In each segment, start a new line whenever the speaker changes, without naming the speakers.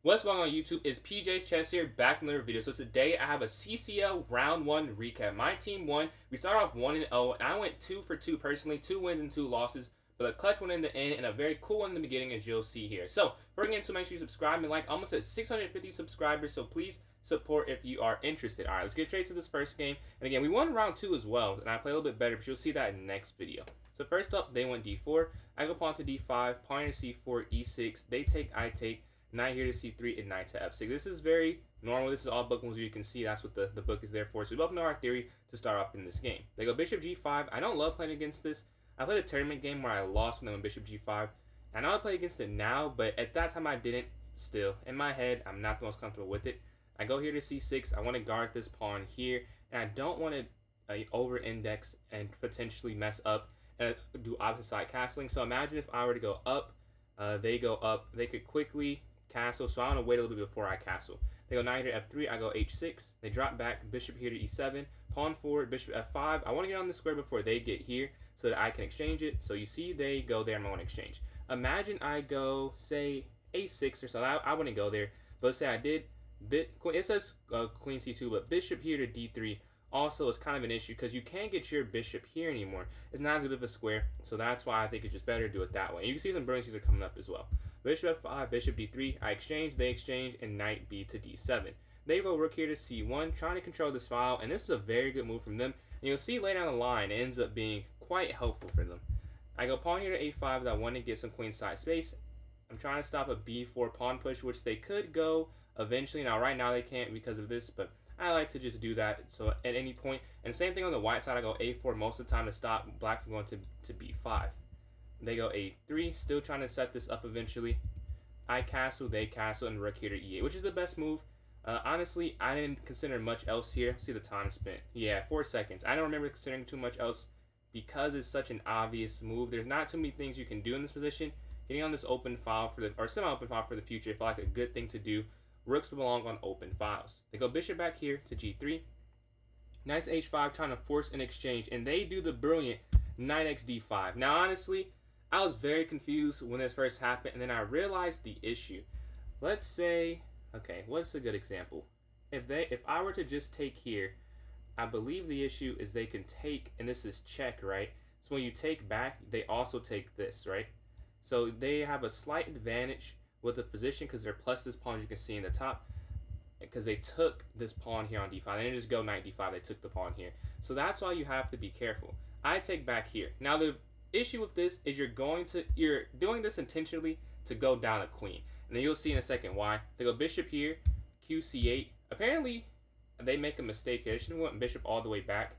What's going on YouTube? It's PJ's Chess here, back in another video. So today I have a CCL round 1 recap. My team won. We started off 1-0, and I went 2 for 2 personally, 2 wins and 2 losses, but a clutch one in the end and a very cool one in the beginning, as you'll see here. So before we get into, make sure you subscribe and like. Almost at 650 subscribers, so please support if you are interested. All right, let's get straight to this first game. And again, we won round 2 as well, and I played a little bit better, but you'll see that in the next video. So first up, they went d4. I go pawn to d5, pawn to c4, e6. They take, I take. Knight here to c3 and knight to f6. This is very normal. This is all book moves. You can see that's what the book is there for. So we both know our theory to start off in this game. They go bishop g5. I don't love playing against this. I played a tournament game where I lost when they went bishop g5. I know I play against it now, but at that time I didn't. Still, in my head, I'm not the most comfortable with it. I go here to c6. I want to guard this pawn here, and I don't want to over-index and potentially mess up and do opposite side castling. So imagine if I were to go up, they go up. They could quickly castle, so I want to wait a little bit before I castle. They go knight here to f3, I go h6. They drop back, bishop here to e7, pawn forward, bishop f5. I want to get on the square before they get here so that I can exchange it. So you see they go there, I'm going to exchange. Imagine I go, say, a6 or something. I wouldn't go there, but let's say I did. It says queen c2, but bishop here to d3 also is kind of an issue because you can't get your bishop here anymore. It's not as good of a square, so that's why I think it's just better to do it that way. And you can see some brilliancies are coming up as well. Bishop f5, bishop d3, I exchange, they exchange, and knight b to d7. They go rook here to c1, trying to control this file, and this is a very good move from them. And you'll see later down the line, it ends up being quite helpful for them. I go pawn here to a5 as I want to get some queenside space. I'm trying to stop a b4 pawn push, which they could go eventually. Now, right now they can't because of this, but I like to just do that so at any point. And same thing on the white side, I go a4 most of the time to stop black from going to b5. They go a3, still trying to set this up eventually. I castle, they castle, and rook here to e8, which is the best move. Honestly, I didn't consider much else here. See the time spent. Yeah, 4 seconds. I don't remember considering too much else because it's such an obvious move. There's not too many things you can do in this position. Getting on this open file for the, or semi-open file for the future, I feel like a good thing to do. Rooks belong on open files. They go bishop back here to g3. Knight to h5, trying to force an exchange, and they do the brilliant knight x d5. Now, honestly, I was very confused when this first happened, and then I realized the issue. Let's say, okay, what's a good example? If I were to just take here, I believe the issue is they can take, and this is check, right? So when you take back, they also take this, right? So they have a slight advantage with the position because they're plus this pawn, as you can see in the top, because they took this pawn here on d5. They didn't just go knight d5, they took the pawn here. So that's why you have to be careful. I take back here. Now the issue with this is you're doing this intentionally to go down a queen, and then you'll see in a second why. They go bishop here, qc8. Apparently they make a mistake here. They should have went bishop all the way back.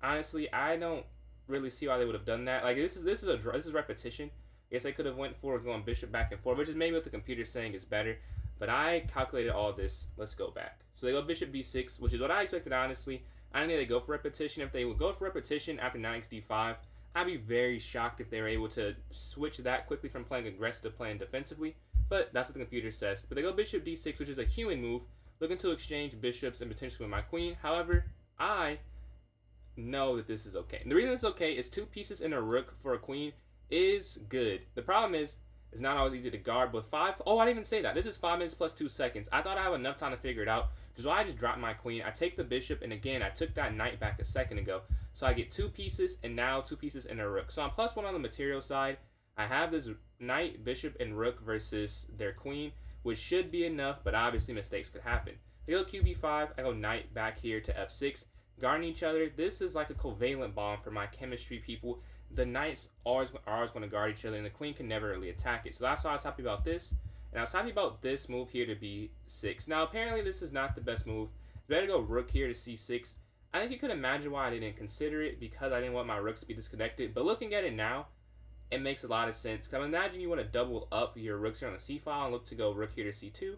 Honestly, I don't really see why they would have done that. Like this is repetition. I guess I could have went forward going bishop back and forth, which is maybe what the computer's saying is better, but I calculated all this. Let's go back. So they go bishop b6, which is what I expected, honestly. I didn't think they go for repetition. If they would go for repetition after knight d5, I'd be very shocked if they were able to switch that quickly from playing aggressive to playing defensively, but that's what the computer says. But they go bishop d6, which is a human move, looking to exchange bishops and potentially with my queen. However, I know that this is okay. And the reason it's okay is 2 pieces in a rook for a queen is good. The problem is, it's not always easy to guard, but I didn't even say that. This is 5 minutes plus 2 seconds. I thought I had enough time to figure it out, which is why I just dropped my queen. I take the bishop, and again, I took that knight back a second ago. So I get 2 pieces, and now 2 pieces in a rook. So I'm +1 on the material side. I have this knight, bishop, and rook versus their queen, which should be enough, but obviously mistakes could happen. They go qb5, I go knight back here to f6, guarding each other. This is like a covalent bond for my chemistry people. The knights are always going to guard each other, and the queen can never really attack it. So that's why I was happy about this. And I was happy about this move here to b6. Now, apparently, this is not the best move. It's better to go rook here to c6. I think you could imagine why I didn't consider it, because I didn't want my rooks to be disconnected. But looking at it now, it makes a lot of sense. Because I imagine you want to double up your rooks here on the c file and look to go rook here to c2.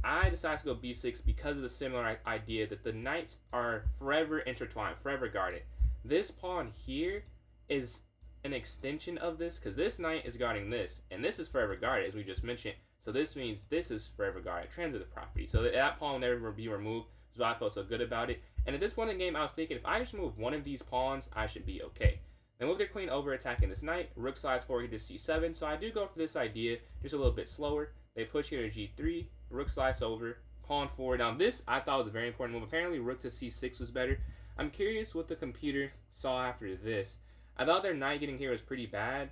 I decided to go b6 because of the similar idea that the knights are forever intertwined, forever guarded. This pawn here is an extension of this, because this knight is guarding this, and this is forever guarded, as we just mentioned. So this means this is forever guarded, transitive property. So that pawn will never be removed, so I felt so good about it. And at this point in the game, I was thinking if I just move one of these pawns, I should be okay. They move their queen over, attacking this knight. Rook slides forward here to c7, so I do go for this idea, just a little bit slower. They push here to g3, rook slides over, pawn forward. Now this I thought was a very important move. Apparently rook to c6 was better. I'm curious what the computer saw after this. I thought their knight getting here was pretty bad.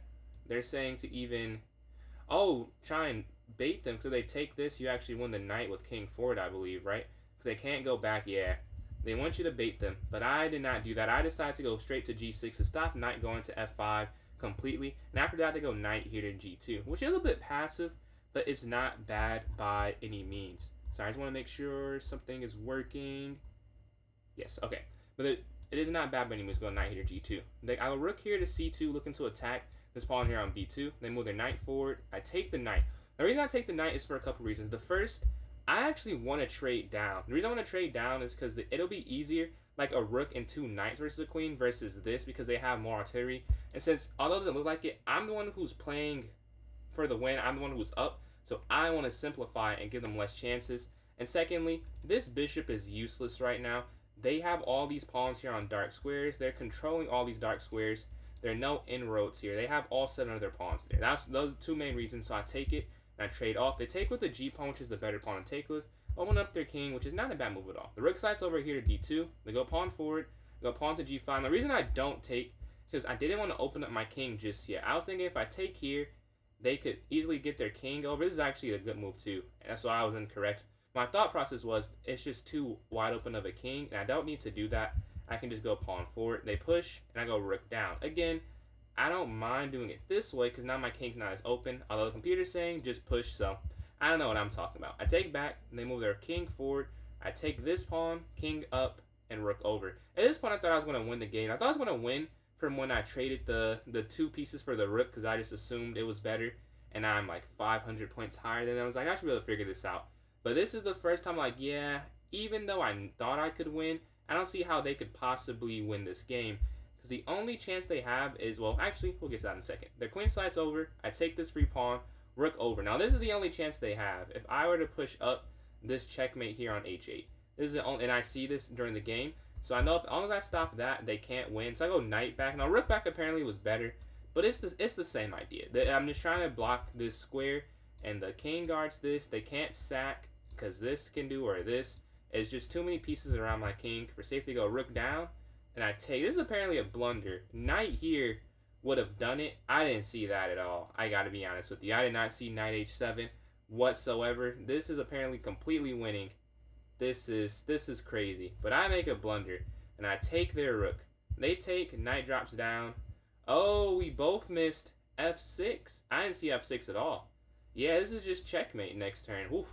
They're saying to even, oh, try and bait them. So they take this, you actually win the knight with king forward, I believe, right? Because they can't go back. Yeah, they want you to bait them, but I did not do that. I decided to go straight to g6 to stop knight going to f5 completely. And after that, they go knight here to g2, which is a bit passive, but it's not bad by any means. So I just want to make sure something is working. Yes, okay. But it is not bad by any means. Go knight here to g2. I will rook here to c2, looking to attack this pawn here on b2. They move their knight forward. I take the knight. The reason I take the knight is for a couple reasons. The first, I actually want to trade down. The reason I want to trade down is because it'll be easier, like a rook and two knights versus a queen versus this, because they have more artillery. And since, although it doesn't look like it, I'm the one who's playing for the win. I'm the one who's up. So I want to simplify and give them less chances. And secondly, this bishop is useless right now. They have all these pawns here on dark squares. They're controlling all these dark squares. There are no inroads here. They have all 7 of their pawns there. Those are the 2 main reasons. So I take it and I trade off. They take with the G pawn, which is the better pawn to take with. Open up their king, which is not a bad move at all. The rook slides over here to d2. They go pawn forward. They go pawn to g5. The reason I don't take is because I didn't want to open up my king just yet. I was thinking if I take here, they could easily get their king over. This is actually a good move too. And that's why I was incorrect. My thought process was it's just too wide open of a king, and I don't need to do that. I can just go pawn forward. They push, and I go rook down. Again, I don't mind doing it this way because now my king's not as open. Although the computer's saying just push, so I don't know what I'm talking about. I take back, and they move their king forward. I take this pawn, king up, and rook over. At this point, I thought I was going to win the game. I thought I was going to win from when I traded the 2 pieces for the rook because I just assumed it was better, and I'm like 500 points higher than them. I was like, I should be able to figure this out. But this is the first time, like, yeah, even though I thought I could win, I don't see how they could possibly win this game. Because the only chance they have is, well, actually, we'll get to that in a second. Their queen slides over. I take this free pawn, rook over. Now, this is the only chance they have. If I were to push up this checkmate here on h8, this is the only, and I see this during the game. So I know if, as long as I stop that, they can't win. So I go knight back. Now, rook back apparently was better. But it's the same idea. I'm just trying to block this square. And the king guards this. They can't sack. Because this can do, or this is just too many pieces around my king. For safety, go rook down, and I take. This is apparently a blunder. Knight here would have done it. I didn't see that at all. I got to be honest with you. I did not see knight h7 whatsoever. This is apparently completely winning. This is crazy. But I make a blunder, and I take their rook. They take, knight drops down. Oh, we both missed f6. I didn't see f6 at all. Yeah, this is just checkmate next turn. Oof.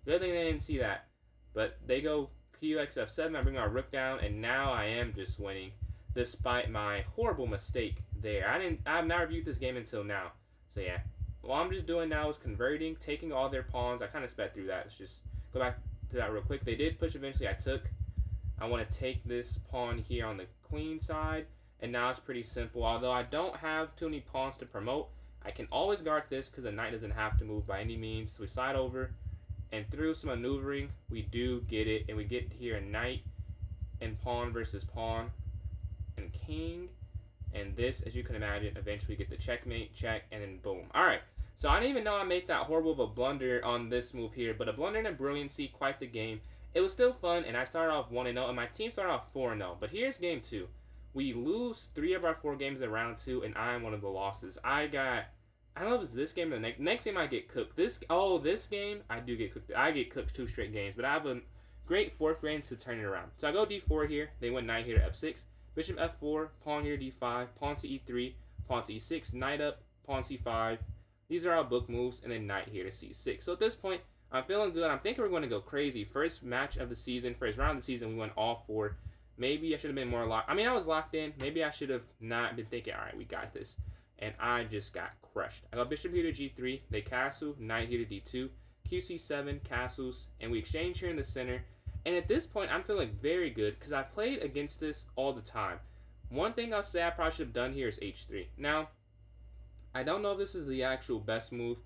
Good thing they didn't see that. But they go qx f7. I bring our rook down, and now I am just winning, despite my horrible mistake there. I've not reviewed this game until now. So yeah, what I'm just doing now is converting, taking all their pawns. I kind of sped through that. Let's just go back to that real quick. They did push eventually. I want to take this pawn here on the queen side, and now it's pretty simple. Although I don't have too many pawns to promote, I can always guard this because the knight doesn't have to move by any means. So we slide over. And through some maneuvering, we do get it. And we get here a knight and pawn versus pawn and king. And this, as you can imagine, eventually get the checkmate, check, and then boom. Alright, so I didn't even know I made that horrible of a blunder on this move here. But a blunder and a brilliancy, quite the game. It was still fun, and I started off 1-0, and my team started off 4-0. But here's game 2. We lose 3 of our 4 games in round 2, and I am one of the losses. I don't know if it's this game or the next game I get cooked. This game I do get cooked. I get cooked 2 straight games, but I have a great 4th game to turn it around. So I go d4 here. They went knight here to f6. Bishop f4, pawn here to d5, pawn to e3, pawn to e6, knight up, pawn c5. These are our book moves, and then knight here to c6. So at this point, I'm feeling good. I'm thinking we're going to go crazy. First match of the season, first round of the season, we went all 4. Maybe I should have been more locked. I mean, I was locked in. Maybe I should have not been thinking, all right, we got this. And I just got crushed. I go bishop here to g3. They castle. Knight here to d2. qc7, castles. And we exchange here in the center. And at this point, I'm feeling very good because I played against this all the time. One thing I'll say I probably should have done here is h3. Now, I don't know if this is the actual best move.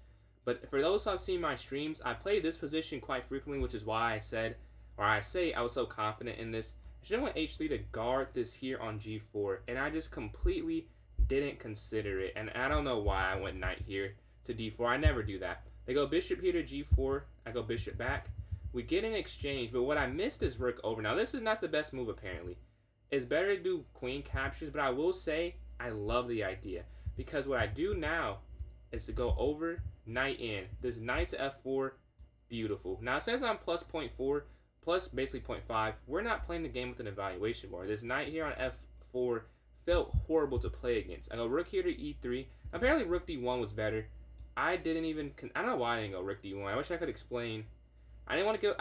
But for those who have seen my streams, I play this position quite frequently, which is why I say I was so confident in this. I should have went h3 to guard this here on g4. And I just completely didn't consider it, and I don't know why I went knight here to d4. I never do that. They go bishop here to g4. I go bishop back. We get an exchange, but what I missed is rook over. Now, this is not the best move, apparently. It's better to do queen captures, but I will say I love the idea. Because what I do now is to go over, knight in. This knight to f4, beautiful. Now, since I'm plus 0.4, plus basically 0.5, we're not playing the game with an evaluation bar. This knight here on f4 felt horrible to play against. I go rook here to e3. Apparently, rook d1 was better. I don't know why I didn't go rook d1. I wish I could explain. I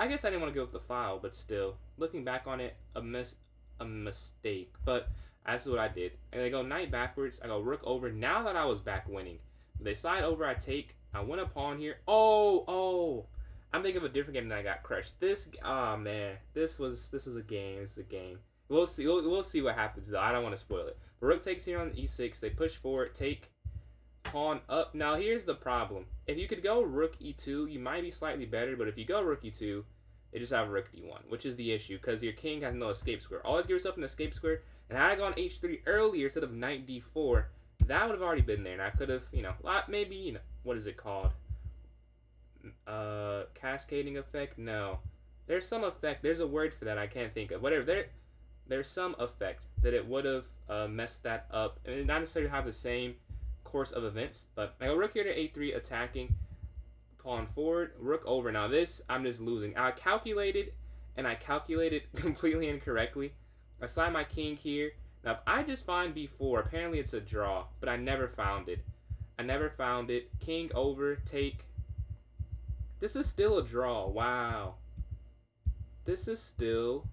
guess I didn't want to go with the file, but still, looking back on it, a mistake. But that's what I did. And they go knight backwards. I go rook over. Now that I was back winning, they slide over. I take. I win a pawn here. Oh! I'm thinking of a different game that I got crushed. Man, this was a game. It's a game. We'll see. We'll see what happens though. I don't want to spoil it. But rook takes here on e6. They push forward. Take. Pawn up. Now here's the problem. If you could go rook e2, you might be slightly better. But if you go rook e2, they just have rook d1, which is the issue because your king has no escape square. Always give yourself an escape square. And had I gone h3 earlier instead of knight d4, that would have already been there, and I could have, maybe, what is it called? Cascading effect? No. There's some effect. There's a word for that I can't think of. Whatever. There's some effect that it would have messed that up, and it not necessarily have the same course of events. But I go rook here to a3, attacking, pawn forward, rook over. Now this, I'm just losing. I calculated completely incorrectly. I slide my king here. Now if I just find b4, apparently it's a draw, but I never found it. King over, take. This is still a draw. Wow. This is still.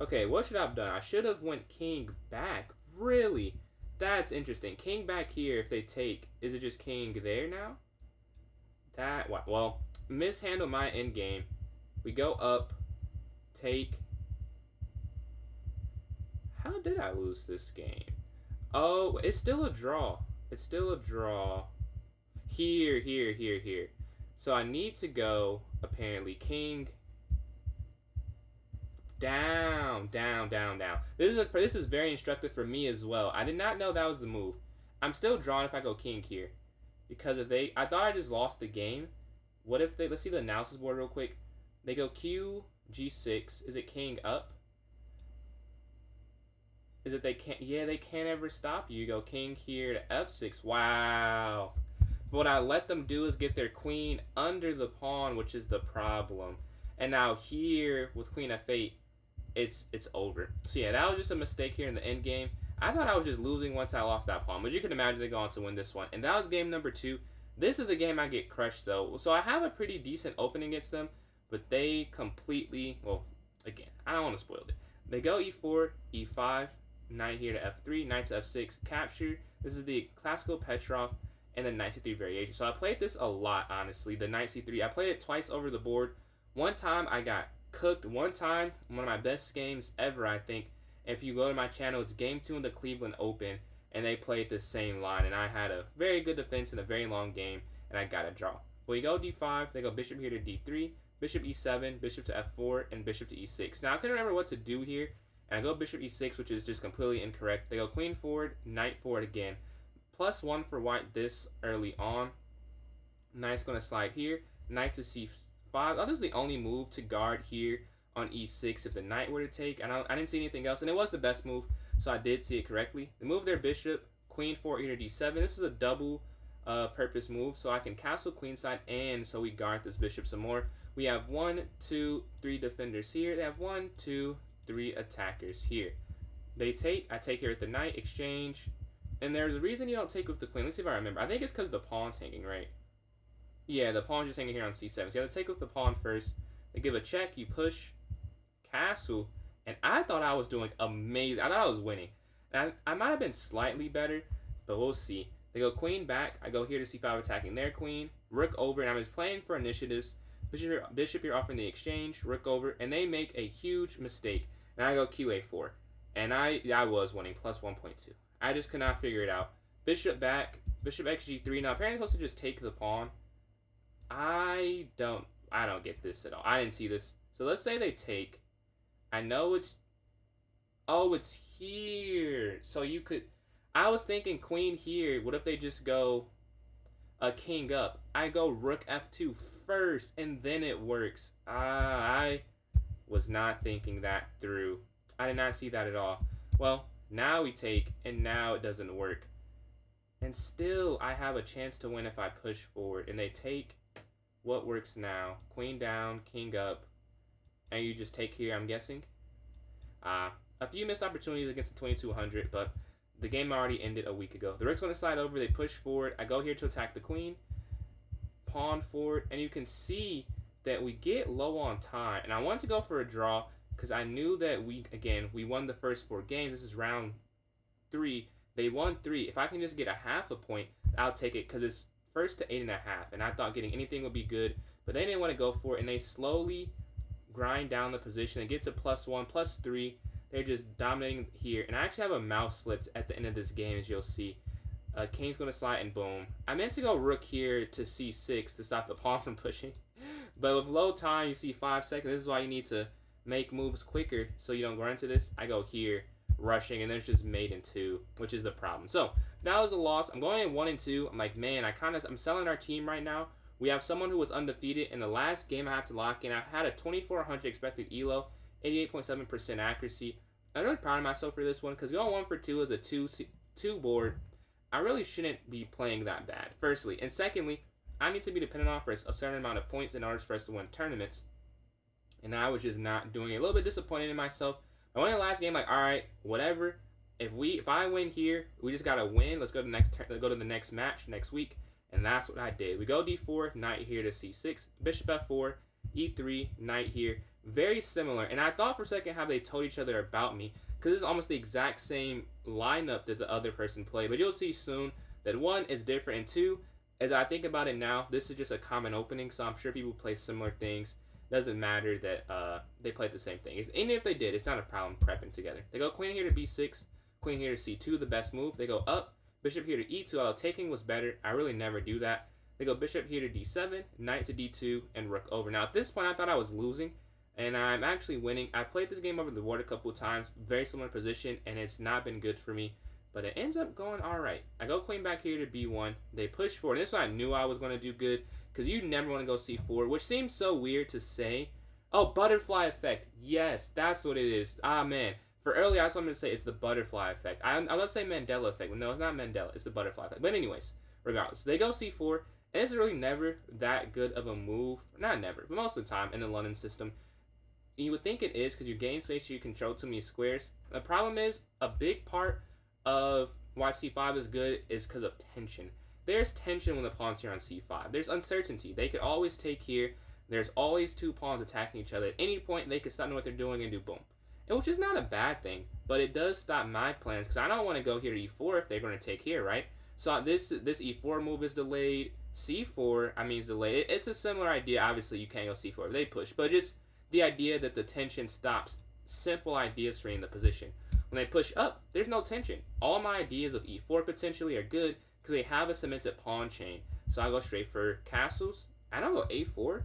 Okay, what should I have done? I should have went king back. Really? That's interesting. King back here, if they take, is it just king there now? Well, mishandle my endgame. We go up, take. How did I lose this game? Oh, it's still a draw. Here. So I need to go, apparently, king down. This is very instructive for me as well. I did not know that was the move. I'm still drawing if I go king here. Because I thought I just lost the game. What if let's see the analysis board real quick. They go q, g6. Is it king up? Is it they can't ever stop you. You go king here to f6. Wow. What I let them do is get their queen under the pawn, which is the problem. And now here with queen f8, it's over. So yeah, that was just a mistake here in the end game. I thought I was just losing once I lost that pawn, but you can imagine they go on to win this one. And that was game number 2. This is the game I get crushed though. So I have a pretty decent opening against them, but they completely, well, again, I don't want to spoil it. They go e4, e5, knight here to f3, knight to f6, capture. This is the classical Petrov and the knight c3 variation. So I played this a lot, honestly. The knight c3, I played it twice over the board. One time I got cooked. One time, one of my best games ever, I think. If you go to my channel, it's game 2 in the Cleveland Open, and they played the same line, and I had a very good defense in a very long game, and I got a draw. Well, you go d5, they go bishop here to d3, bishop e7, bishop to f4, and bishop to e6. Now, I couldn't remember what to do here, and I go bishop e6, which is just completely incorrect. They go queen forward, knight forward again. +1 for white this early on. Knight's going to slide here, knight to c5. That was the only move to guard here on e6 if the knight were to take. I didn't see anything else, and it was the best move, so I did see it correctly. They move their bishop, queen forward here to d7. This is a double purpose move, so I can castle queenside, and so we guard this bishop some more. We have 1, 2, 3 defenders here. They have 1, 2, 3 attackers here. They take. I take here with the knight, exchange, and there's a reason you don't take with the queen. Let's see if I remember. I think it's because the pawn's hanging, right? Yeah, the pawn's just hanging here on c7. So you have to take with the pawn first. They give a check. You push, castle, and I thought I was doing amazing. I thought I was winning. And I might have been slightly better, but we'll see. They go queen back. I go here to c5, attacking their queen. Rook over, and I'm just playing for initiatives. Bishop here offering the exchange. Rook over, and they make a huge mistake. And I go qa4, and I was winning +1.2. I just could not figure it out. Bishop back. Bishop xg3. Now apparently I'm supposed to just take the pawn. I don't get this at all. I didn't see this. So let's say they take. I know it's. Oh, it's here. So you could. I was thinking queen here. What if they just go. a king up. I go rook f2 first, and then it works. I was not thinking that through. I did not see that at all. Well, now we take, and now it doesn't work. And still, I have a chance to win if I push forward. And they take. What works now? Queen down, king up. And you just take here, I'm guessing. A few missed opportunities against the 2200, but the game already ended a week ago. The rook's going to slide over. They push forward. I go here to attack the queen. Pawn forward. And you can see that we get low on time. And I wanted to go for a draw because I knew that we won the first 4 games. This is round 3. They won 3. If I can just get a half a point, I'll take it because it's first to 8.5. And I thought getting anything would be good. But they didn't want to go for it. And they slowly grind down the position. It gets a +1, +3. They're just dominating here. And I actually have a mouse slipped at the end of this game, as you'll see. King's going to slide, and boom. I meant to go rook here to c6 to stop the pawn from pushing. But with low time, you see 5 seconds. This is why you need to make moves quicker so you don't run into this. I go here, rushing, and there's just mate in 2, which is the problem. So that was a loss. I'm going in 1 and 2. I'm like, man, I'm selling our team right now. We have someone who was undefeated. In the last game I had to lock in, I had a 2400 expected elo, 88.7% accuracy. I'm really proud of myself for this one because going 1 for 2 is a 2 board. I really shouldn't be playing that bad, firstly. And secondly, I need to be dependent on for a certain amount of points in order for us to win tournaments. And I was just not doing it. A little bit disappointed in myself. I won the last game, like, all right, whatever. If I win here, we just gotta win. Let's go to the next match next week. And that's what I did. We go d4, knight here to c6, bishop f4, e3, knight here. Very similar. And I thought for a second how they told each other about me, because it's almost the exact same lineup that the other person played. But you'll see soon that 1 is different, and 2, as I think about it now, this is just a common opening, so I'm sure people play similar things. Doesn't matter that they played the same thing. Even if they did, it's not a problem prepping together. They go queen here to b6, queen here to c2, the best move. They go up, bishop here to e2, although taking was better. I really never do that. They go bishop here to d7, knight to d2, and rook over. Now, at this point, I thought I was losing, and I'm actually winning. I played this game over the board a couple of times, very similar position, and it's not been good for me. But it ends up going all right. I go queen back here to b1. They push forward. And this one I knew I was going to do good, because you never want to go c4, which seems so weird to say. Oh, butterfly effect. Yes, that's what it is. Ah, man. For earlier, I was going to say it's the butterfly effect. I was going to say Mandela effect. But no, it's not Mandela. It's the butterfly effect. But anyways, regardless. They go c4. And it's really never that good of a move. Not never, but most of the time in the London system. You would think it is because you gain space, you control too many squares. The problem is, a big part of why c5 is good is because of tension. There's tension when the pawn's here on c5. There's uncertainty. They could always take here. There's always 2 pawns attacking each other. At any point, they could stop knowing what they're doing and do boom. And which is not a bad thing, but it does stop my plans because I don't want to go here to e4 if they're going to take here, right? So this e4 move is delayed. c4, I mean, is delayed. It's a similar idea. Obviously, you can't go c4 if they push, but just the idea that the tension stops simple ideas for in the position. When they push up, there's no tension. All my ideas of e4 potentially are good because they have a cemented pawn chain. So I go straight for castles. I don't go a4.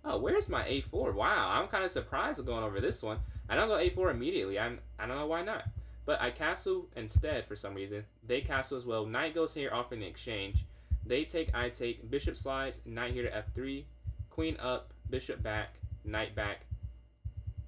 Oh, where's my a4? Wow, I'm kind of surprised going over this one. I don't go a4 immediately. I don't know why not. But I castle instead for some reason. They castle as well. Knight goes here, offering the exchange. They take, I take. Bishop slides, knight here to f3. Queen up, bishop back, knight back.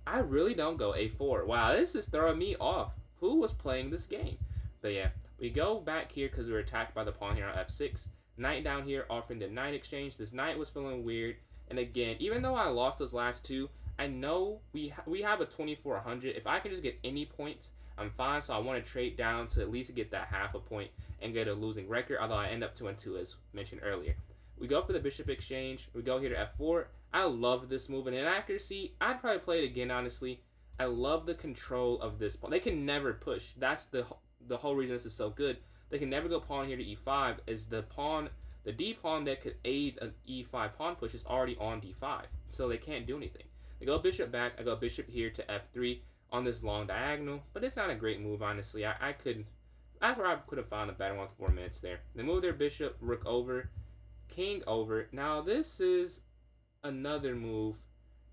I really don't go a4. Wow, this is throwing me off. Who was playing this game? But yeah, we go back here because we were attacked by the pawn here on f6. Knight down here offering the knight exchange. This knight was feeling weird. And again, even though I lost those last 2, I know we have a 2400. If I can just get any points, I'm fine. So I want to trade down to at least get that half a point and get a losing record, although I end up 2-2 as mentioned earlier. We go for the bishop exchange. We go here to f4. I love this move, and in accuracy, I'd probably play it again, honestly. I love the control of this pawn. They can never push. That's the whole reason this is so good. They can never go pawn here to e5, as the d pawn that could aid an e5 pawn push is already on d5, so they can't do anything. They go bishop back. I go bishop here to f3 on this long diagonal, but it's not a great move, honestly. I could have found a better one for 4 minutes there. They move their bishop, rook over, king over. Now this is another move.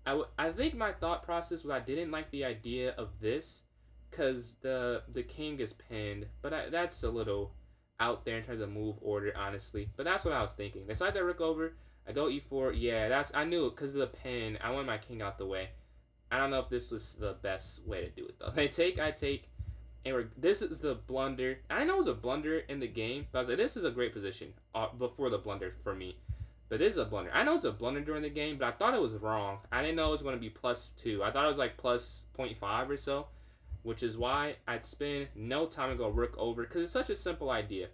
I think my thought process was I didn't like the idea of this because the king is pinned, but that's a little, out there in terms of move order, honestly. But that's what I was thinking. They slide their rook over. I go e4. Yeah, I knew it because of the pin. I want my king out the way. I don't know if this was the best way to do it, though. They take, I take, and this is the blunder. I know it was a blunder in the game, but I was like, this is a great position before the blunder for me. But this is a blunder. I know it's a blunder during the game, but I thought it was wrong. I didn't know it was going to be +2. I thought it was like plus 0.5 or so, which is why I'd spend no time and go rook over, because it's such a simple idea.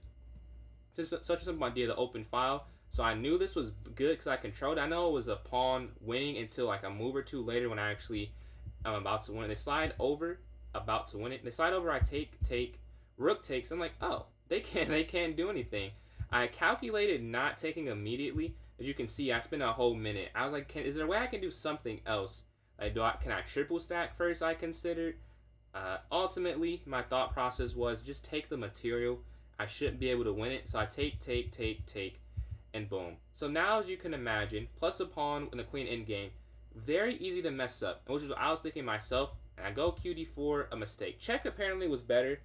Just such a simple idea to open file. So I knew this was good because I controlled. I know it was a pawn winning until like a move or two later when I actually am about to win. They slide over, about to win it. They slide over. I take, rook takes. I'm like, oh, they can't do anything. I calculated not taking immediately. As you can see, I spent a whole minute. I was like, is there a way I can do something else? Like, can I triple stack first? I considered. Ultimately, my thought process was just take the material. I shouldn't be able to win it, so I take, and boom. So now, as you can imagine, plus a pawn and the queen endgame, very easy to mess up, which is what I was thinking myself. And I go QD4, a mistake. Check apparently was better.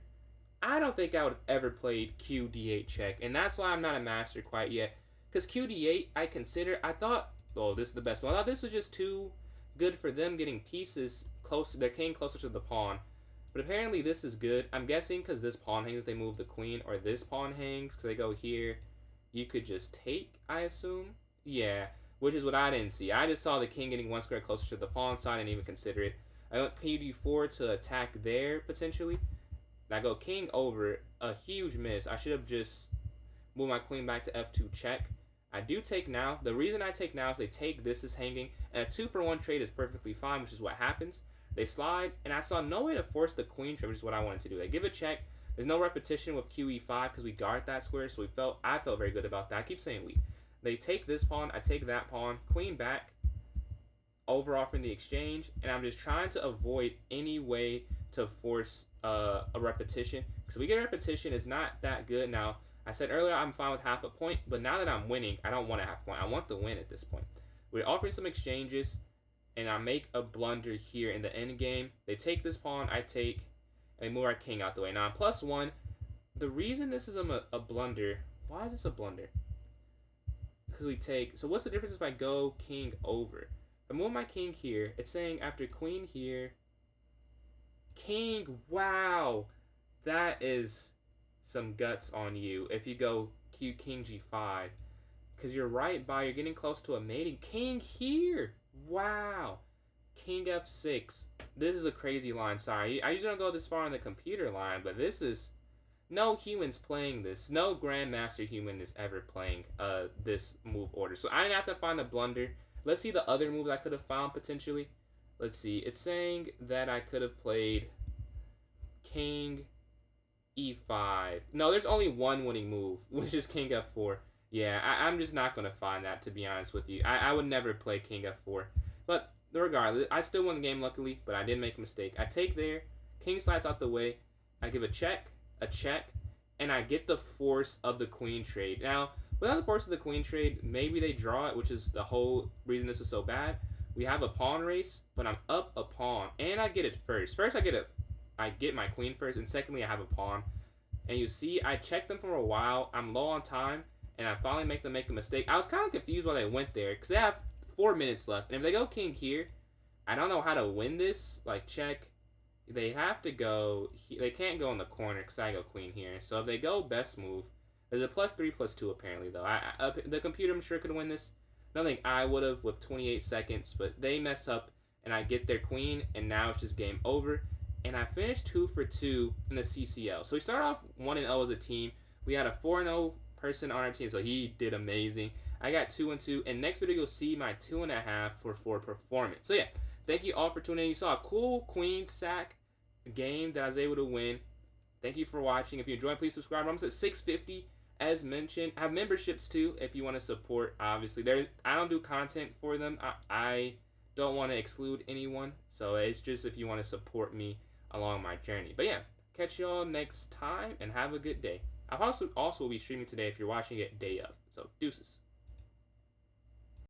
I don't think I would have ever played QD8 check, and that's why I'm not a master quite yet. Because QD8, I thought, oh, this is the best one. I thought this was just too good for them getting pieces closer, their king closer to the pawn. But apparently this is good. I'm guessing because this pawn hangs, they move the queen, or this pawn hangs because they go here. You could just take, I assume. Yeah, which is what I didn't see. I just saw the king getting one square closer to the pawn, so I didn't even consider it. I went QD4 to attack there, potentially. I go king over, a huge miss. I should have just moved my queen back to F2 check. I do take now. The reason I take now is they take this is hanging, and a 2-for-1 trade is perfectly fine, which is what happens. They slide, and I saw no way to force the queen trade, which is what I wanted to do. They give a check. There's no repetition with QE5 because we guard that square, so I felt very good about that. I keep saying we. They take this pawn, I take that pawn, queen back, over offering the exchange, and I'm just trying to avoid any way to force a repetition. Because we get a repetition, it's not that good. Now, I said earlier I'm fine with half a point, but now that I'm winning, I don't want a half point. I want the win at this point. We're offering some exchanges, and I make a blunder here in the end game. They take this pawn, I take, and they move our king out the way. Now I'm +1. The reason this is a blunder, why is this a blunder? Because we take, so what's the difference if I go king over? If I move my king here, it's saying after queen here, king, wow, that is some guts on you if you go king g5, because you're right by, you're getting close to a mating. King here, wow, king f6. This is a crazy line. Sorry, I usually don't go this far on the computer line, but this is, no humans playing this. No grandmaster human is ever playing this move order. So I didn't have to find a blunder. Let's see the other moves I could have found potentially. Let's see. It's saying that I could have played king e5. No, there's only one winning move, which is king f4. Yeah, I'm just not going to find that, to be honest with you. I would never play king f4. But regardless, I still won the game luckily, but I did make a mistake. I take there, king slides out the way, I give a check, and I get the force of the queen trade. Now, without the force of the queen trade, maybe they draw it, which is the whole reason this is so bad. We have a pawn race, but I'm up a pawn, and I get it first. First, I get my queen first, and secondly, I have a pawn. And you see, I checked them for a while. I'm low on time, and I finally make them make a mistake. I was kind of confused why they went there, because they have 4 minutes left. And if they go king here, I don't know how to win this. Like, check. They have to go, they can't go in the corner, because I go queen here. So if they go best move, there's a +3, +2 apparently, though. The computer, I'm sure, could win this. I don't think I would have with 28 seconds, but they mess up, and I get their queen, and now it's just game over. And I finished 2 for 2 in the CCL. So we started off 1-0 as a team. We had a 4-0 person on our team, so he did amazing. I got 2-2, and next video you'll see my 2.5 for 4 performance. So yeah, thank you all for tuning in. You saw a cool queen sack game that I was able to win. Thank you for watching. If you enjoyed, please subscribe. I'm almost at 650, as mentioned. I have memberships too if you want to support. Obviously, I don't do content for them. I don't want to exclude anyone, so it's just if you want to support me along my journey. But yeah, catch y'all next time and have a good day. I'll also be streaming today if you're watching it day of. So deuces.